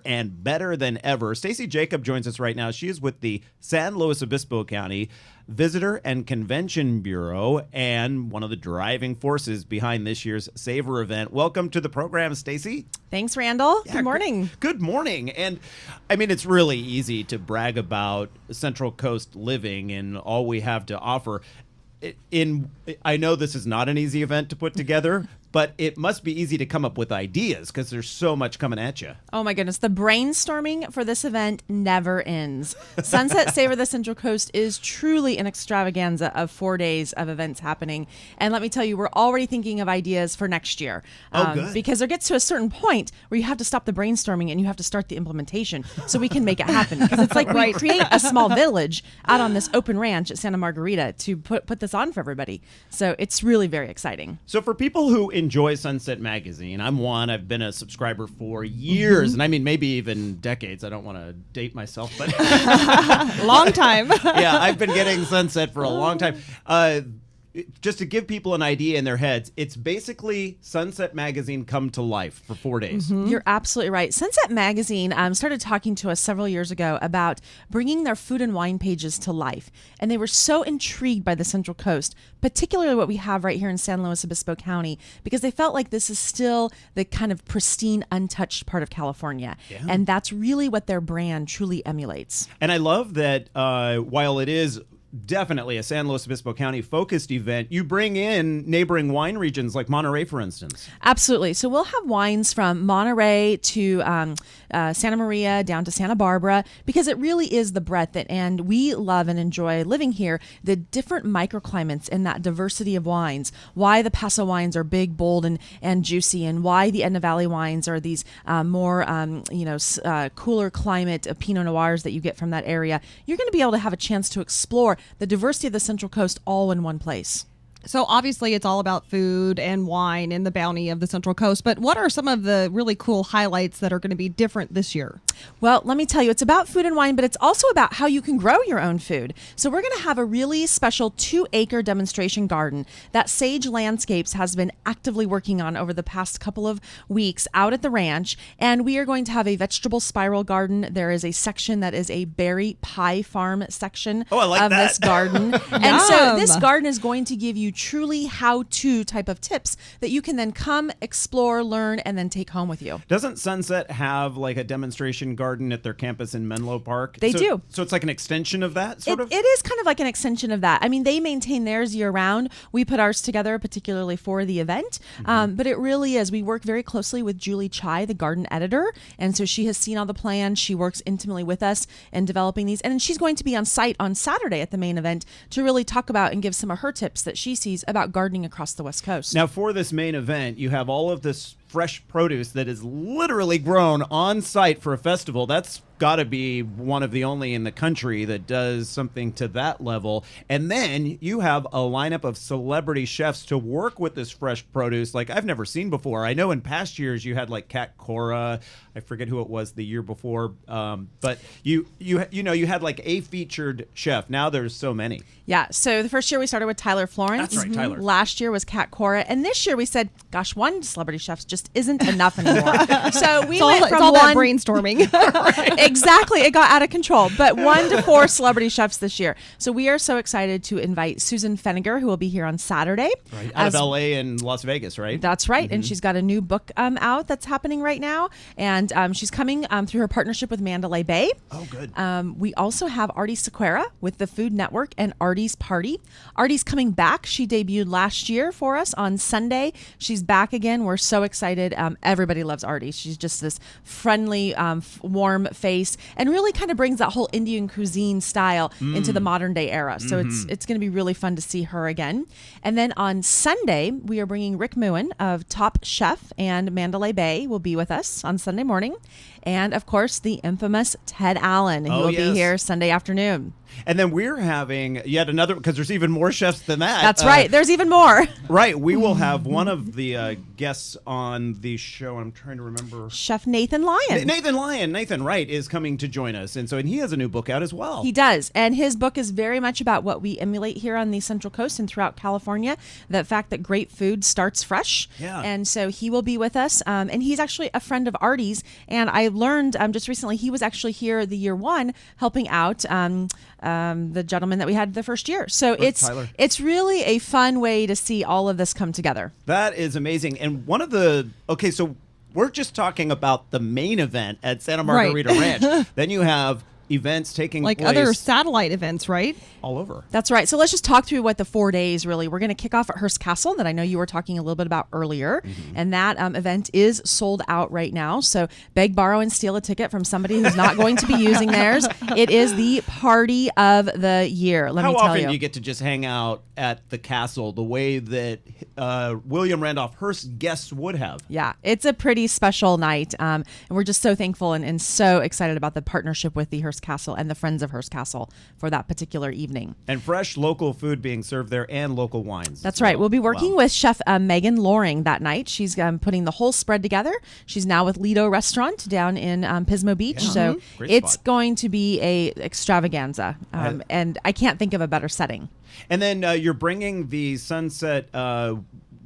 and better than ever. Stacy Jacob joins us right now. She is with the San Luis Obispo County Visitor and Convention Bureau and one of the driving forces behind this year's Savor event. Welcome to the program, Stacy. Thanks, Randall. Yeah, good morning. Good morning. And I mean, it's really easy to brag about Central Coast living and all we have to offer. I know this is not an easy event to put together, but it must be easy to come up with ideas because there's so much coming at you. Oh my goodness. The brainstorming for this event never ends. Sunset Savor the Central Coast is truly an extravaganza of 4 days of events happening. And let me tell you, we're already thinking of ideas for next year. Good. Because there gets to a certain point where you have to stop the brainstorming and you have to start the implementation so we can make it happen. Because it's like we create a small village out on this open ranch at Santa Margarita to put this on for everybody. So it's really very exciting. So for people who enjoy Sunset Magazine, I'm one. I've been a subscriber for years, and I mean maybe even decades. I don't want to date myself, but long time. Yeah, I've been getting Sunset for a long time. Just to give people an idea in their heads, it's basically Sunset Magazine come to life for 4 days. Mm-hmm. You're absolutely right. Sunset Magazine started talking to us several years ago about bringing their food and wine pages to life. And they were so intrigued by the Central Coast, particularly what we have right here in San Luis Obispo County, because they felt like this is still the kind of pristine, untouched part of California. Yeah. And that's really what their brand truly emulates. And I love that while it is definitely a San Luis Obispo County focused event, you bring in neighboring wine regions like Monterey, for instance. Absolutely. So we'll have wines from Monterey to Santa Maria down to Santa Barbara, because it really is the breadth and we love and enjoy living here, the different microclimates and that diversity of wines, why the Paso wines are big, bold, and juicy, and why the Edna Valley wines are these more cooler climate Pinot Noirs that you get from that area. You're going to be able to have a chance to explore the diversity of the Central Coast all in one place. So obviously it's all about food and wine and the bounty of the Central Coast, but what are some of the really cool highlights that are going to be different this year? Well, let me tell you, it's about food and wine, but it's also about how you can grow your own food. So we're going to have a really special 2-acre demonstration garden that Sage Landscapes has been actively working on over the past couple of weeks out at the ranch. And we are going to have a vegetable spiral garden. There is a section that is a berry pie farm section of this garden. And so this garden is going to give you truly how-to type of tips that you can then come, explore, learn, and then take home with you. Doesn't Sunset have like a demonstration garden at their campus in Menlo Park? They do. So it's like an extension of that, sort of? It is kind of like an extension of that. I mean, they maintain theirs year-round. We put ours together particularly for the event. But it really is. We work very closely with Julie Chai, the garden editor. And so she has seen all the plans. She works intimately with us in developing these. And she's going to be on site on Saturday at the main event to really talk about and give some of her tips that she sees about gardening across the West Coast. Now, for this main event, you have all of this fresh produce that is literally grown on site for a festival. That's got to be one of the only in the country that does something to that level. And then you have a lineup of celebrity chefs to work with this fresh produce like I've never seen before. I know in past years you had like Kat Cora, I forget who it was the year before, but you had like a featured chef. Now there's so many. Yeah, so the first year we started with Tyler Florence. That's right, Tyler. Last year was Kat Cora, and this year we said, gosh, one celebrity chef just isn't enough anymore. So we went from that brainstorming. Exactly, it got out of control. But 1 to 4 celebrity chefs this year. So we are so excited to invite Susan Feniger, who will be here on Saturday. Right, out of LA and Las Vegas, right? That's right, and she's got a new book out that's happening right now, and she's coming through her partnership with Mandalay Bay. Oh, good. We also have Artie Sequeira with the Food Network and Artie's Party. Artie's coming back. She debuted last year for us on Sunday. She's back again. We're so excited. Everybody loves Artie. She's just this friendly, warm face, and really kind of brings that whole Indian cuisine style into the modern day era. So it's going to be really fun to see her again. And then on Sunday, we are bringing Rick Muen of Top Chef and Mandalay Bay will be with us on Sunday morning. And of course, the infamous Ted Allen, who will be here Sunday afternoon. And then we're having yet another, because there's even more chefs than that. That's right. There's even more. Right. We will have one of the guests on the show. I'm trying to remember. Chef Nathan Lyon. Nathan Wright is coming to join us. And he has a new book out as well. He does. And his book is very much about what we emulate here on the Central Coast and throughout California. The fact that great food starts fresh. Yeah. And so he will be with us. And he's actually a friend of Artie's. And I learned just recently he was actually here the year one helping out the gentleman that we had the first year. So Tyler. it's really a fun way to see all of this come together. That is amazing. And one of the so we're just talking about the main event at Santa Margarita Ranch. Then you have events taking like place other satellite events, right? all over. That's right. So let's just talk through what the 4 days really. We're going to kick off at Hearst Castle that I know you were talking a little bit about earlier. And that event is sold out right now. So beg, borrow, and steal a ticket from somebody who's not going to be using theirs. It is the party of the year. Let me tell you. How often do you get to just hang out at the castle the way that William Randolph Hearst guests would have? Yeah, it's a pretty special night. And we're just so thankful and so excited about the partnership with the Hearst Castle and the Friends of Hearst Castle for that particular evening. And fresh local food being served there and local wines. That's right. We'll be working with Chef Megan Loring that night. She's putting the whole spread together. She's now with Lido Restaurant down in Pismo Beach. Yeah. So Great it's spot. going to be a extravaganza. And I can't think of a better setting. And then you're bringing the Sunset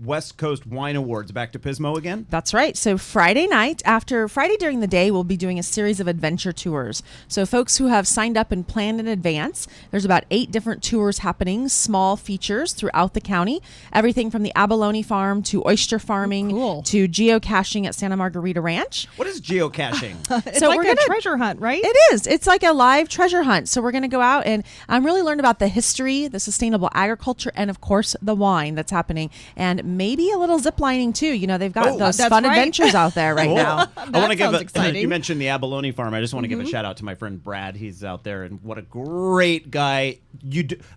West Coast Wine Awards back to Pismo again? That's right. So Friday during the day, we'll be doing a series of adventure tours. So folks who have signed up and planned in advance, there's about 8 different tours happening, small features throughout the county. Everything from the abalone farm to oyster farming to geocaching at Santa Margarita Ranch. What is geocaching? It's So like we're a gonna- treasure hunt, right? It is. It's like a live treasure hunt. So we're going to go out and really learn about the history, the sustainable agriculture, and of course the wine that's happening. And maybe a little zip lining too. You know, they've got those that's fun right. adventures out there right Cool. now. I want to give sounds exciting. You mentioned the abalone farm. I just want to give a shout out to my friend Brad. He's out there, and what a great guy.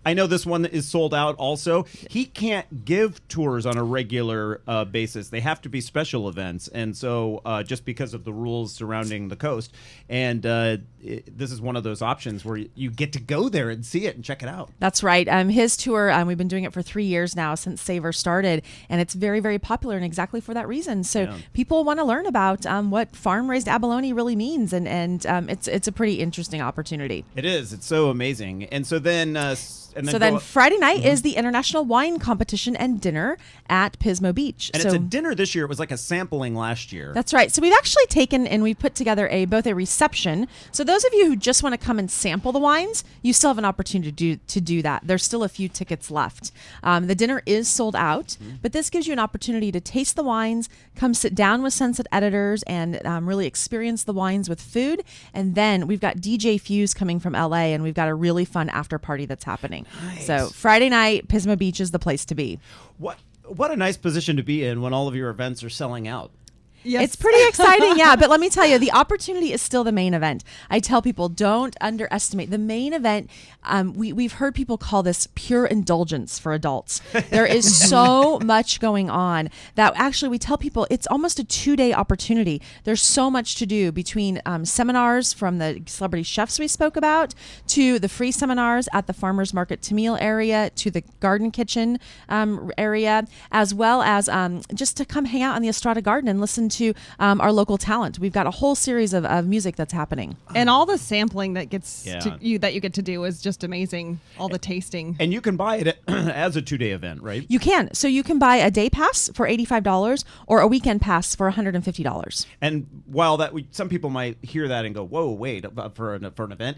I know this one is sold out also. He can't give tours on a regular basis. They have to be special events, and so just because of the rules surrounding the coast. And this is one of those options where you get to go there and see it and check it out. That's right. His tour, we've been doing it for 3 years now since Savor started, and it's very, very popular, and exactly for that reason. So people want to learn about what farm-raised abalone really means, and it's a pretty interesting opportunity. It is. It's so amazing. And so then... Friday night is the International Wine Competition and Dinner at Pismo Beach. And it's a dinner this year. It was like a sampling last year. That's right. So we've actually taken and we've put together both a reception. So those of you who just want to come and sample the wines, you still have an opportunity to do that. There's still a few tickets left. The dinner is sold out, but this gives you an opportunity to taste the wines, come sit down with Sunset editors, and really experience the wines with food. And then we've got DJ Fuse coming from LA, and we've got a really fun after party that's happening. Nice. So Friday night, Pismo Beach is the place to be. What a nice position to be in when all of your events are selling out. Yes. It's pretty exciting, yeah. But let me tell you, the opportunity is still the main event. I tell people, don't underestimate the main event. We've heard people call this pure indulgence for adults. There is so much going on that actually we tell people it's almost a 2-day opportunity. There's so much to do between seminars from the celebrity chefs we spoke about to the free seminars at the Farmers Market Tamil area to the Garden Kitchen area, as well as just to come hang out on the Estrada Garden and listen to our local talent. We've got a whole series of music that's happening, and all the sampling that gets Yeah. that you get to do is just amazing. All the tasting. And you can buy it as a 2-day event, right? You can. So you can buy a day pass for $85 or a weekend pass for $150. And while some people might hear that and go, "Whoa, wait!" For an event.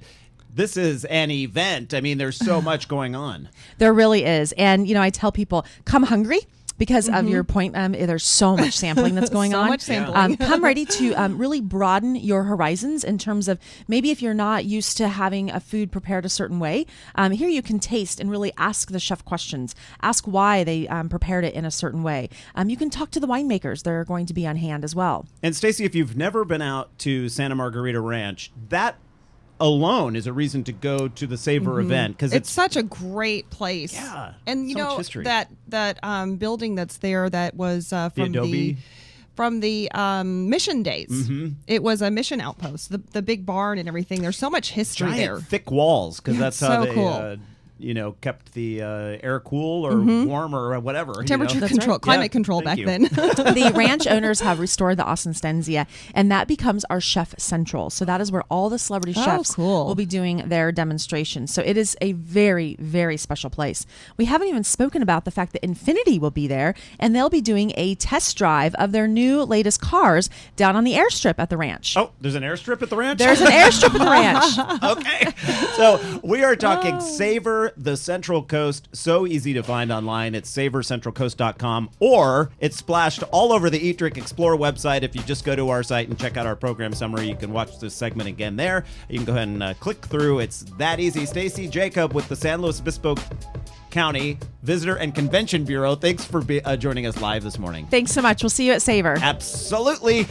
This is an event. I mean, there's so much going on. There really is. And, I tell people, come hungry. Because of your point, there's so much sampling that's going on. So much sampling. Come ready to really broaden your horizons in terms of maybe if you're not used to having a food prepared a certain way, here you can taste and really ask the chef questions. Ask why they prepared it in a certain way. You can talk to the winemakers. They're going to be on hand as well. And Stacey, if you've never been out to Santa Margarita Ranch, that alone is a reason to go to the Savor event because It's such a great place. Yeah, and you so much know history. that building that's there that was from Adobe. From the mission days. It was a mission outpost. The big barn and everything. There's so much history giant there. thick walls because that's how so they cool. kept the air cool or warm or whatever. Temperature That's control, right. climate Yeah, control thank back you. then. The ranch owners have restored the Austenstensia, and that becomes our Chef Central. So that is where all the celebrity Oh, chefs cool. will be doing their demonstrations. So it is a very, very special place. We haven't even spoken about the fact that Infinity will be there, and they'll be doing a test drive of their new latest cars down on the airstrip at the ranch. Oh, there's an airstrip at the ranch? There's an airstrip at the ranch. Okay. So we are talking Savor the Central Coast. So easy to find online. It's savorcentralcoast.com, or it's splashed all over the Eat, Drink, Explore website. If you just go to our site and check out our program summary, you can watch this segment again there. You can go ahead and click through. It's that easy. Stacy Jacob with the San Luis Obispo County Visitor and Convention Bureau. Thanks for joining us live this morning. Thanks so much. We'll see you at Savor. Absolutely.